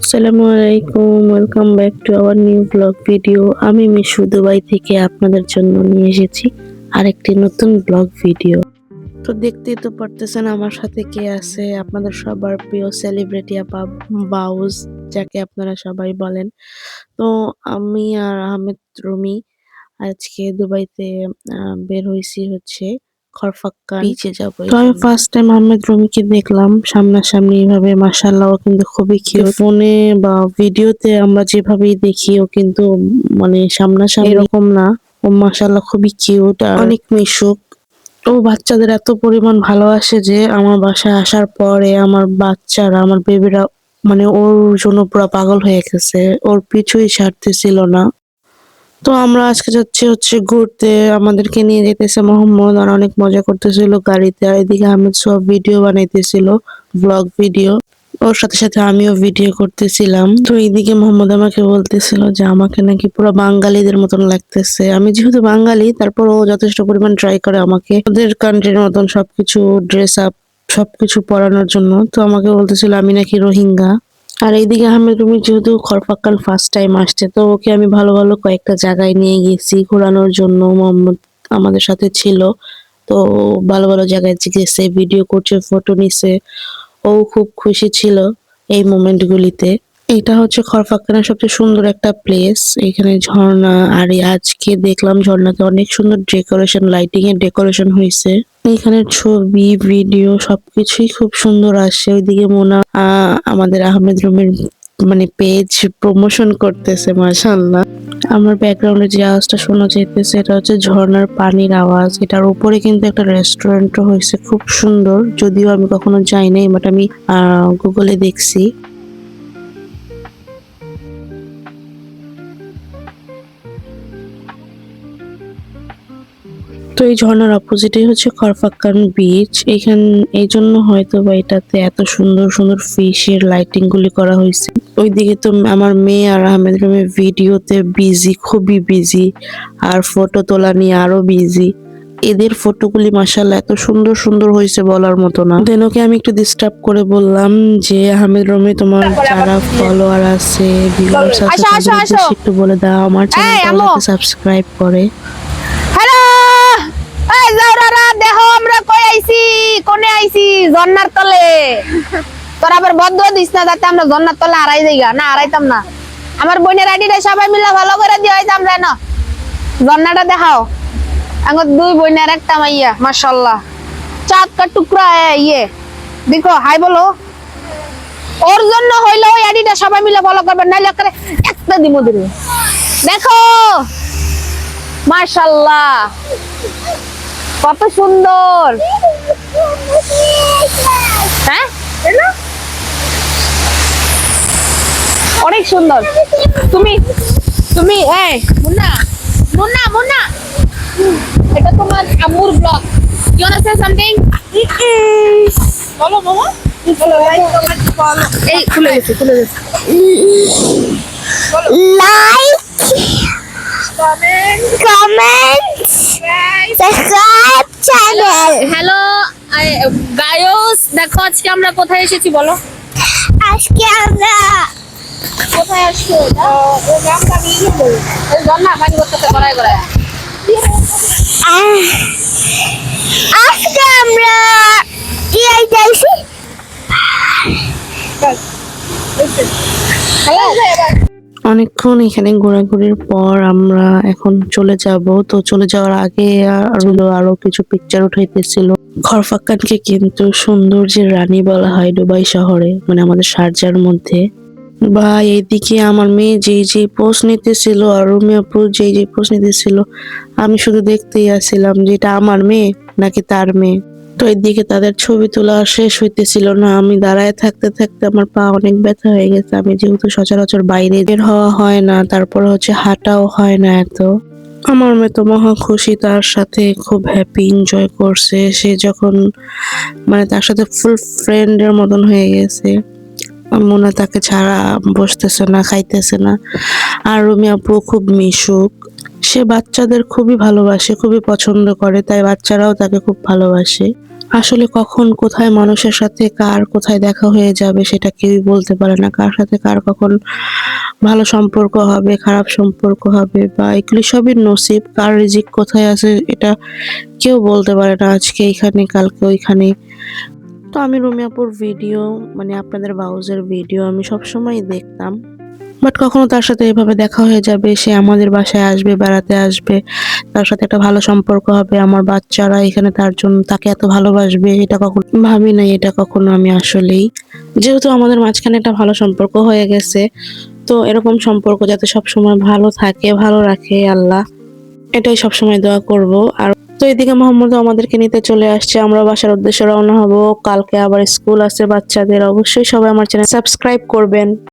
আসসালামু আলাইকুম, welcome back to our new blog video. আমি মিশু দুবাই থেকে আপনাদের জন্য নিয়ে এসেছি আরেকটি নতুন ব্লগ ভিডিও। তো দেখতেই তো পারতেছেন আমার সাথে কে আছে, আপনাদের সবার প্রিয় সেলিব্রিটি আপা বাউজ, যাকে আপনারা সবাই বলেন। তো আমি আর আহমেদ রুমি আজকে দুবাইতে বের হইছি হচ্ছে খরফাক্কান বিচে যাবো। তো আমি ফার্স্ট টাইম আহমেদ রুমিকে দেখলাম সামনাসামনি এভাবে, মাশাআল্লাহ ও কিন্তু খুবই কিউট। ফোনে বা ভিডিওতে আমরা যেভাবেই দেখি ও কিন্তু মানে সামনাসামনি এরকম না, ও মাশাআল্লাহ খুবই কিউট আর অনেক মিশুক। ও বাচ্চাদের এত পরিমাণ ভালোবাসে যে আমার বাসায় আসার পরে আমার বাচ্চারা, আমার বেবিরা মানে ওর জন্য পুরো পাগল হয়ে গেছে, ওর পিছুই ছাড়তেছিল না। তো আমরা আজকে যাচ্ছি হচ্ছে ঘুরতে, আমাদেরকে নিয়ে যেতেছে মোহাম্মদ, আর অনেক মজা করতেছিল গাড়িতে। আর এদিকে আহমেদ সব ভিডিও বানাইতেছিল, ব্লগ ভিডিও। ওর সাথে সাথে আমিও ভিডিও করতেছিলাম। তো এইদিকে মোহাম্মদ আমাকে বলতেছিল যে আমাকে নাকি পুরো বাঙালিদের মতন লাগতেছে। আমি যেহেতু বাঙালি, তারপর ও যথেষ্ট পরিমাণ ট্রাই করে আমাকে ওদের কান্ট্রির মতন সবকিছু ড্রেস আপ সবকিছু পরানোর জন্য। তো আমাকে বলতেছিল আমি নাকি রোহিঙ্গা। আর এইদিকে আহমেদ রুমি যেহেতু খরফাক্কান ফার্স্ট টাইম আসছে, তো ওকে আমি ভালো ভালো কয়েকটা জায়গায় নিয়ে গেছি ঘোরানোর জন্য। মোহাম্মদ আমাদের সাথে ছিল, তো ভালো ভালো জায়গায় গেছে, ভিডিও করছে, ফটো নিছে। ও খুব খুশি ছিল এই মোমেন্ট গুলিতে। এটা হচ্ছে খরফাক্কানের সবচেয়ে সুন্দর একটা প্লেস, এখানে ঝর্ণা। আর আজকে দেখলাম ঝর্ণাতে অনেক সুন্দর ডেকোরেশন, লাইটিং এর ডেকোরেশন হয়েছে। এখানে ছবি ভিডিও সবকিছুই খুব সুন্দর আসে। ওইদিকে মোনা আমাদের আহমেদ রুমির মানে পেজ প্রমোশন করতেছে, মাশাআল্লাহ। আমার ব্যাকগ্রাউন্ডে যে আওয়াজটা শোনা যাইতেছে এটা হচ্ছে ঝর্ণার পানির আওয়াজ। এটার উপরে কিন্তু একটা রেস্টুরেন্টও হয়েছে, খুব সুন্দর। যদিও আমি কখনো যাই নাই, বাট আমি গুগলে দেখছি। তো এই ঝর্ণার অপোজিটেই হচ্ছে খরফাক্কান বিচ। এই জন্য হয়তো বা এটাতে এত সুন্দর সুন্দর ফিশের লাইটিং গুলি করা হয়েছে। ওইদিকে তো আমার মেয়ে আর আহমেদ রুমি ভিডিওতে বিজি, খুবই বিজি, আর ফটো তোলা নিয়ে আরো বিজি। এদের ফটোগুলি মাশাআল্লাহ এত সুন্দর সুন্দর হয়েছে বলার মতো না। দেন ওকে আমি একটু ডিস্টার্ব করে বললাম যে আহমেদ রুমি, তোমার যারা ফলোয়ার আছে, ভিউয়ার্স আছে, তাদের উদ্দেশ্যে একটু বলে দাও আমার চ্যানেলটা যাতে সাবস্ক্রাইব করে। হ্যালো, এই জাউরারা দেখো আমরা কই আইছি, কোনে আইছি? ঝর্ণার তলে। তোর আবার বদ্ধ দিস না যাতে আমরা ঝর্ণার তলে হারাই যাইগা। না, হারাইতাম না। আমার বোনের আইডিটা সবাই মিলে ভালো করে দিয়ে হইতাম রে না। ঝর্ণাটা দেখাও। আমার দুই বোনের একটা মাইয়া, মাশাআল্লাহ। চাঁদ কা টুকরা ইয়ে দেখো, হাই বলো। ওর জন্য হইলো ওই আইডিটা সবাই মিলে ফলো করবেন, নাইলে করে একটা দিমু দিবে। দেখো মাশাআল্লাহ, কত সুন্দর। হ্যাঁ, অনেক সুন্দর। তুমি তুমি এই মুন্না মুন্না মুন্না, এটা তোমার আম্মুর blog. You want to say something? বলো মামা, বলো। Like comment follow. এই খুলে গেছে, খুলে গেছে। Like comment, subscribe channel. Hello guys, দেখো আজকে আমরা কোথায় এসেছি বলো। আজকে আমরা কোথায় আসছি? ওই গ্রামটা নিয়ে যাবো। এই ঝর্ণা পানি করতে গড়ায় গড়ায়। আজকে আমরা কি আইছি? অনেকক্ষণ এখানে ঘোরাঘুরির পর আমরা এখন চলে যাব। তো চলে যাওয়ার আগে আরো কিছু পিকচার উঠাইতেছিল। খরফাক্কানকে কিন্তু সৌন্দর্যের রানী বলা হয় দুবাই শহরে, মানে আমাদের শারজার মধ্যে। ভাই এইদিকে আমার মেয়ে যেই পোস্ট নিতেছিল আর রুমি আপু যেই পোস্ট নিতেছিল, আমি শুধু দেখতেই আসছিলাম যে এটা আমার মেয়ে নাকি তার মেয়ে। তো এদিকে তাদের ছবি তোলা শেষ হইতেছিল না, আমি দাঁড়ায় থাকতে থাকতে আমার পা অনেক ব্যথা হয়ে গেছে। আমি যেহেতু সচরাচর বাইরে বের হওয়া হয় না, তারপর হচ্ছে হাঁটাও হয় না এত। আমার মেয়ে তো মহা খুশি, তার সাথে খুব হ্যাপি, এনজয় করছে। সে যখন মানে তার সাথে ফুল ফ্রেন্ডের মতন হয়ে গেছে। মোনা তাকে ছাড়া বসতেছে না, খাইতেছে না। আর রুমি আপু খুব মিশুক, সে বাচ্চাদের খুবই ভালোবাসে, খুবই পছন্দ করে, তাই বাচ্চারাও তাকে খুব ভালোবাসে। আসলে কখন কোথায় মানুষের সাথে কার কোথায় দেখা হয়ে যাবে সেটা কেউই বলতে পারে না। কার সাথে কার কখন ভালো সম্পর্ক হবে, খারাপ সম্পর্ক হবে বা এগুলি সবই নসিব। কার রিজিক কোথায় আছে এটা কেউ বলতে পারে না। আজকে এইখানে কালকে ওইখানে। তো আমি রুমি আপুর ভিডিও মানে আপনাদের ভাউজের ভিডিও আমি সবসময় দেখতাম। বাট কখনো তার সাথে এভাবে দেখা হয়ে যাবে, সে আমাদের বাসায় আসবে, বেড়াতে আসবে, তার সাথে একটা ভালো সম্পর্ক হবে, আমার বাচ্চারা এখানে তার জন্য তাকে এত ভালোবাসবে, এটা কখনো ভাবি নাই। এটা কখনো আমি আসলেই, যেহেতু আমাদের মাঝখানে একটা ভালো সম্পর্ক হয়ে গেছে, তো এরকম সম্পর্ক যাতে সবসময় ভালো থাকে, ভালো রাখে আল্লাহ, এটাই সবসময় দোয়া করব। আর তো এদিকে মোহাম্মদ আমাদেরকে নিতে চলে আসছে, আমরা বাসার উদ্দেশ্যে রওনা হব। কালকে আবার স্কুল আছে বাচ্চাদের। অবশ্যই সবাই আমার চ্যানেল সাবস্ক্রাইব করবেন।